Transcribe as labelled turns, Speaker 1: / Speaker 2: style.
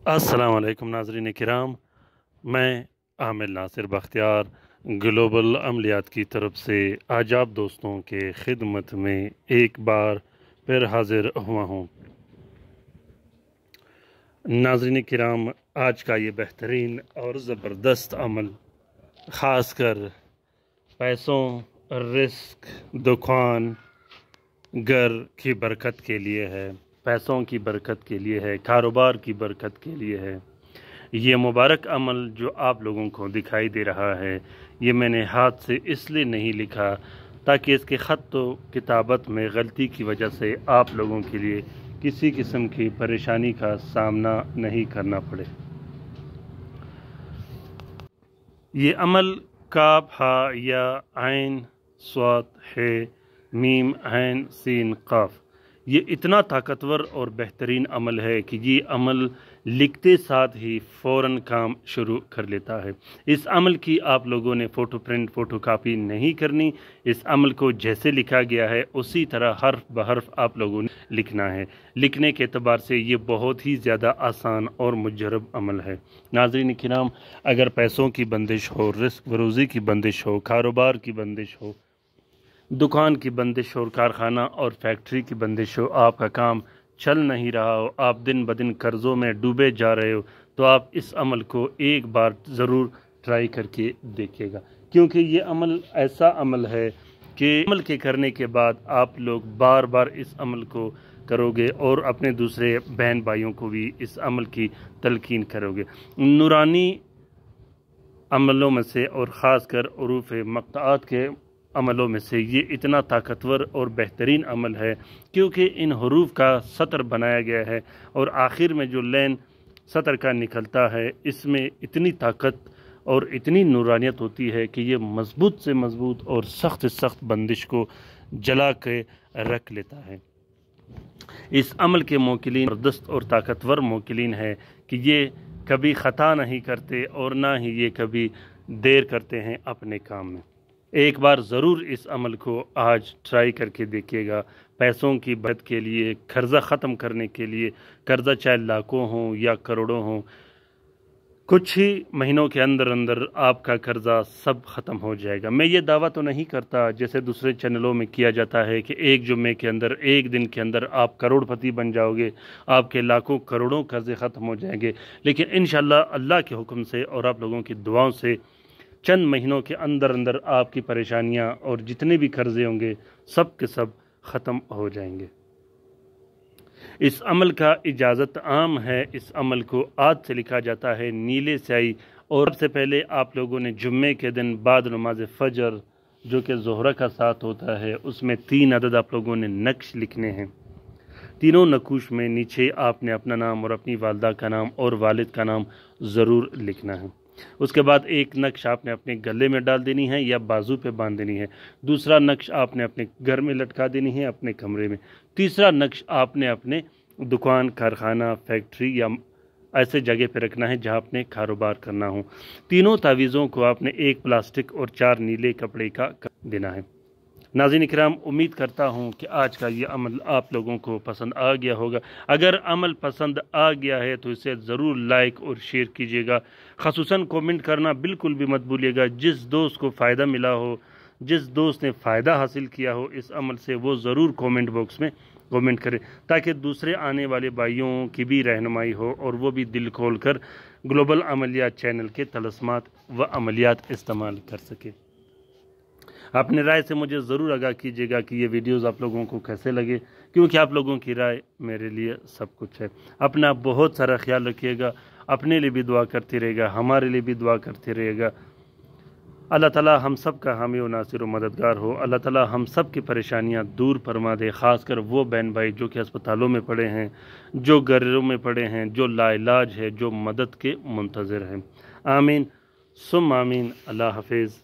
Speaker 1: अस्सलाम वालेकुम नाज़रीन किराम, मैं आमिर नासिर बख्तियार ग्लोबल अमलियात की तरफ से आज आप दोस्तों के खिदमत में एक बार फिर हाजिर हुआ हूँ। नाज़रीन किराम, आज का ये बेहतरीन और ज़बरदस्त अमल ख़ास कर पैसों, रिस्क, दुकान, घर की बरकत के लिए है, पैसों की बरकत के लिए है, कारोबार की बरकत के लिए है। ये मुबारक अमल जो आप लोगों को दिखाई दे रहा है, ये मैंने हाथ से इसलिए नहीं लिखा ताकि इसके ख़त व किताबत में गलती की वजह से आप लोगों के लिए किसी किस्म की परेशानी का सामना नहीं करना पड़े। ये अमल काफ हा या आइन स्वाद है मीम आइन सीन काफ, ये इतना ताकतवर और बेहतरीन अमल है कि ये अमल लिखते साथ ही फ़ौरन काम शुरू कर लेता है। इस अमल की आप लोगों ने फ़ोटो प्रिंट फ़ोटो कापी नहीं करनी। इस अमल को जैसे लिखा गया है उसी तरह हर्फ बहर्फ आप लोगों ने लिखना है। लिखने के एतबार से ये बहुत ही ज़्यादा आसान और मुजरब अमल है। नाज़रीन किराम, अगर पैसों की बंदिश हो, रिस्क रोज़ी की बंदिश हो, कारोबार की बंदिश हो, दुकान की बंदिश हो, कारखाना और फैक्ट्री की बंदिश हो, आपका काम चल नहीं रहा हो, आप दिन ब दिन कर्ज़ों में डूबे जा रहे हो, तो आप इस अमल को एक बार ज़रूर ट्राई करके देखिएगा। क्योंकि ये अमल ऐसा अमल है कि अमल के करने के बाद आप लोग बार बार इस अमल को करोगे और अपने दूसरे बहन भाइयों को भी इस अमल की तलकीन करोगे। नूरानी अमलों में से और ख़ास कर उरूफ़ मक़ताआत के अमलों में से ये इतना ताकतवर और बेहतरीन अमल है क्योंकि इन हरूफ का सतर बनाया गया है और आखिर में जो लाइन सतर का निकलता है, इसमें इतनी ताकत और इतनी नूरानियत होती है कि ये मज़बूत से मज़बूत और सख्त से सख्त बंदिश को जला के रख लेता है। इस अमल के मोकिलीन ज़बरदस्त और ताकतवर मोकिलीन है कि ये कभी ख़ता नहीं करते और ना ही ये कभी देर करते हैं अपने काम में। एक बार ज़रूर इस अमल को आज ट्राई करके देखिएगा। पैसों की बचत के लिए, कर्ज़ा ख़त्म करने के लिए, कर्ज़ा चाहे लाखों हों या करोड़ों हों, कुछ ही महीनों के अंदर अंदर आपका कर्ज़ा सब ख़त्म हो जाएगा। मैं ये दावा तो नहीं करता जैसे दूसरे चैनलों में किया जाता है कि एक जुम्मे के अंदर, एक दिन के अंदर आप करोड़पति बन जाओगे, आपके लाखों करोड़ों कर्ज़े ख़त्म हो जाएंगे। लेकिन इंशाअल्लाह अल्लाह के हुक्म से और आप लोगों की दुआओं से चंद महीनों के अंदर अंदर आपकी परेशानियां और जितने भी कर्ज़े होंगे सब के सब ख़त्म हो जाएंगे। इस अमल का इजाज़त आम है। इस अमल को आज से लिखा जाता है नीले स्याही और सबसे पहले आप लोगों ने जुम्मे के दिन बाद नमाज फ़जर जो कि ज़ोहरा का साथ होता है, उसमें 3 अदद आप लोगों ने नक्श लिखने हैं। तीनों नकूश में नीचे आपने अपना नाम और अपनी वालदा का नाम और वालिद का नाम ज़रूर लिखना है। उसके बाद एक नक्श आपने अपने गले में डाल देनी है या बाजू पे बांध देनी है। दूसरा नक्श आपने अपने घर में लटका देनी है, अपने कमरे में। तीसरा नक्श आपने अपने दुकान, कारखाना, फैक्ट्री या ऐसे जगह पे रखना है जहाँ आपने कारोबार करना हो। तीनों तावीज़ों को आपने एक प्लास्टिक और 4 नीले कपड़े का देना है। नाज़रीन इकराम, उम्मीद करता हूँ कि आज का ये अमल आप लोगों को पसंद आ गया होगा। अगर अमल पसंद आ गया है तो इसे ज़रूर लाइक और शेयर कीजिएगा। ख़ुसूसन कमेंट करना बिल्कुल भी मत भूलिएगा। जिस दोस्त को फ़ायदा मिला हो, जिस दोस्त ने फ़ायदा हासिल किया हो इस अमल से, वो ज़रूर कमेंट बॉक्स में कमेंट करें ताकि दूसरे आने वाले भाइयों की भी रहनुमाई हो और वो भी दिल खोल कर ग्लोबल अमलियात चैनल के तलस्मात व अमलियात इस्तेमाल कर सके। अपने राय से मुझे ज़रूर आगाह कीजिएगा कि ये वीडियोज़ आप लोगों को कैसे लगे, क्योंकि आप लोगों की राय मेरे लिए सब कुछ है। अपना बहुत सारा ख्याल रखिएगा, अपने लिए भी दुआ करते रहिएगा, हमारे लिए भी दुआ करते रहिएगा। अल्लाह ताला हम सब का हामी व नासिर व मददगार हो। अल्लाह ताला हम सब की परेशानियां दूर फरमा दे। ख़ासकर वो बहन भाई जो कि अस्पतालों में पड़े हैं, जो घरों में पड़े हैं, जो लाइलाज है, जो मदद के मुंतज़िर हैं। आमीन सुम आमीन। अल्लाह हाफिज़।